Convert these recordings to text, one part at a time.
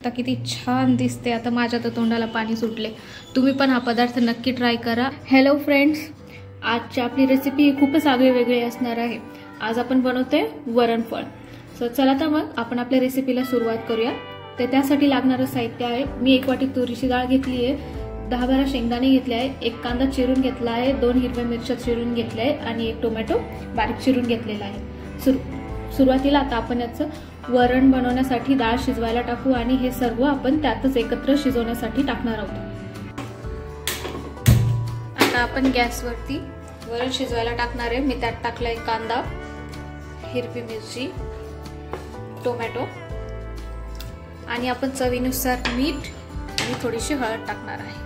शकता किती छान दिसते। आता माझ्या तर तोंडाला पाणी सुटले। तुम्ही पण हा पदार्थ नक्की ट्राय करा। हॅलो फ्रेंड्स, आजची आपली रेसिपी खूपच वेगळी असणार आहे। आज आपण बनवतोय वरणफळ। सो चला तर मग आपण आपल्या रेसिपीला सुरुवात करूया। तर त्यासाठी लागणारे साहित्य आहे, मी 1 वाटी तुरीची डाळ घेतली आहे, 10-12 शेंगदाणे घेतले आहे, 1 कांदा चिरून घेतला आहे, 2 हिरव्या मिरच्या चिरून घेतल्या आहे आणि 1 टोमॅटो बारीक चिरून घेतलेला आहे। सुरुवातीला आता आपण याचं वरण बनवण्यासाठी डाळ शिजवायला टाकू आणि हे सर्व आपण त्यातच एकत्र शिजवण्यासाठी टाकणार आहोत। आता आपण गॅसवरती वरण शिजवायला टाकणार आहे। मी त्यात टाकलाय कांदा, हिरवी मिरची, टोमॅटो आणि आपण चवीनुसार मीठ आणि थोडीशी हळद टाकणार आहे।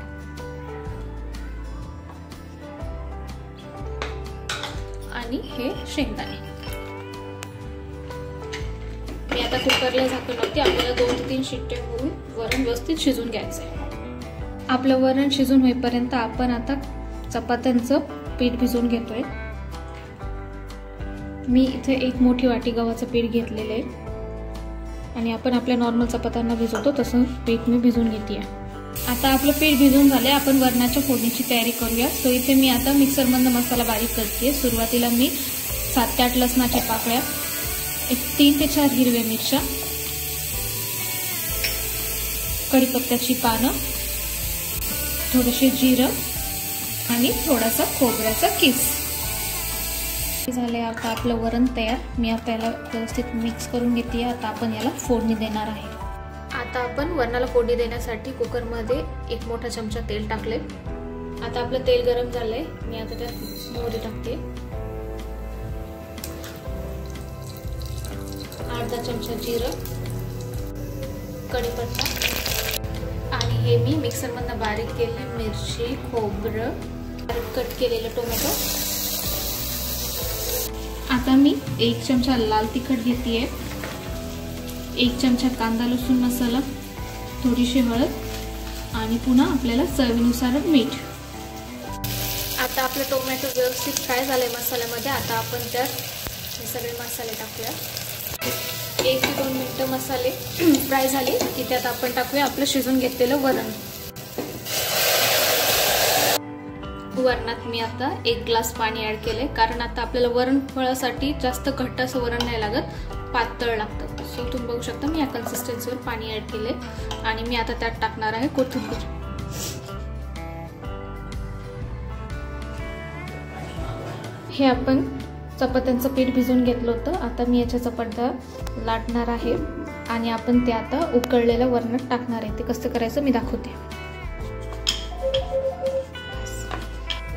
आणि हे शेंगदाणे मी आता कुकरला झाकण लावते। आपल्याला 2 ते 3 शिट्ट्या होऊन वरण व्यवस्थित शिजून घ्यायचं आहे। आपलं वरण शिजून होईपर्यंत आपण आता चपात्यांचं पीठ भिजवून घेतोय। मी इथे 1 मोठी वाटी गव्हाचं पीठ घेतलेलं आहे आणि आपण आपल्या नॉर्मल चपात्यांना भिजवतो तसं पीठ मी भिजवून घेते। आता आपलं पीठ भिजून झालंय, आपण वरणाच्या फोडणीची तयारी करूया। सो इथे मी आता मिक्सरमधून मसाला बारीक करते। सुरुवातीला मी 7 ते 8 लसणाच्या पाकळ्या, 3 ते 4 हिरव्या मिरच्या, कढीपत्त्याची पानं, थोडेसे जिरं आणि थोडासा खोबऱ्याचा किस झाले। आता आपलं वरण तयार। मी आता याला व्यवस्थित मिक्स करून घेते। आता आपण याला फोडणी देणार आहे। आता आपण वरणाला फोडणी देण्यासाठी कुकरमध्ये 1 मोठा चमचा तेल टाकले। आता आपलं तेल गरम झालंय, मी आता त्यात मोहरी टाकते, अर्धा चमचा जिरं, कढीपत्ता आणि हे मी मिक्सरमधून बारीक केलेली मिरची, खोबरं, बारीक कट केलेलं टोमॅटो। आता मी 1 चमचा लाल तिखट घेतेय, 1 चमचा कांदा लसूण मसाला, थोडीशी हळद आणि पुन्हा आपल्याला चवीनुसार मीठ। आता आपलं टोमॅटो व्यवस्थित फ्राय झालंय मसाल्यामध्ये। आता आपण त्यात हे सगळे मसाले टाकूया। 1 ते 2 मिनिटं मसाले फ्राय झाले की त्यात आपण टाकूया आपलं शिजून घेतलेलं वरण। वरणात मी आता 1 ग्लास पाणी ऍड केले, कारण आता आपल्याला वरणफळासाठी जास्त घट्ट असं वरण नाही लागत, पातळ लागतं। सो तुम्ही बघू शकता मी या कन्सिस्टन्सीवर पाणी ऍड केले आणि मी आता त्यात टाकणार आहे कोथिंबीर। हे आपण चपात्यांचं पीठ भिजवून घेतलं होतं। आता मी याच्या चपात्या लाटणार आहे आणि आपण ते आता उकळलेल्या वरणात टाकणार आहे। ते कसं करायचं मी दाखवते।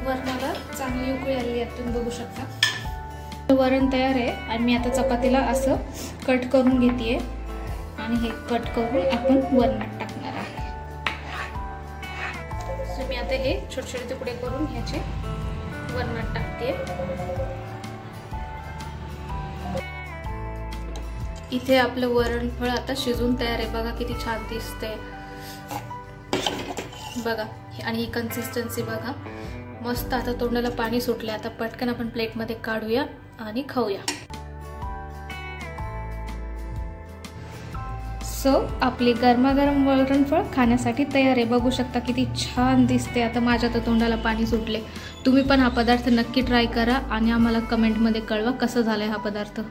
वरणाला चांगली उकळी आली आहे, तुम्ही बघू शकता। वरण तयार आहे आणि मी आता चपातीला असं कट करून घेतेय आणि हे कट करून आपण वरणात टाकणार आहे। सो मी आता हे छोटे छोटे तुकडे करून ह्याचे वरणात टाकते। इथे आपलं वरणफळ आता शिजून तयार आहे। बघा किती छान दिसते बघा, आणि ही कन्सिस्टन्सी बघा, मस्त। आता तोंडाला पाणी सुटले। आता पटकन आपण प्लेटमध्ये काढूया आणि खाऊया। सो आपली गरमागरम वरणफळ खाण्यासाठी तयार आहे। बघू शकता किती छान दिसते। आता माझ्या तर तोंडाला पाणी सुटले। तुम्ही पण हा पदार्थ नक्की ट्राय करा आणि आम्हाला कमेंटमध्ये कळवा कसं झालंय हा पदार्थ।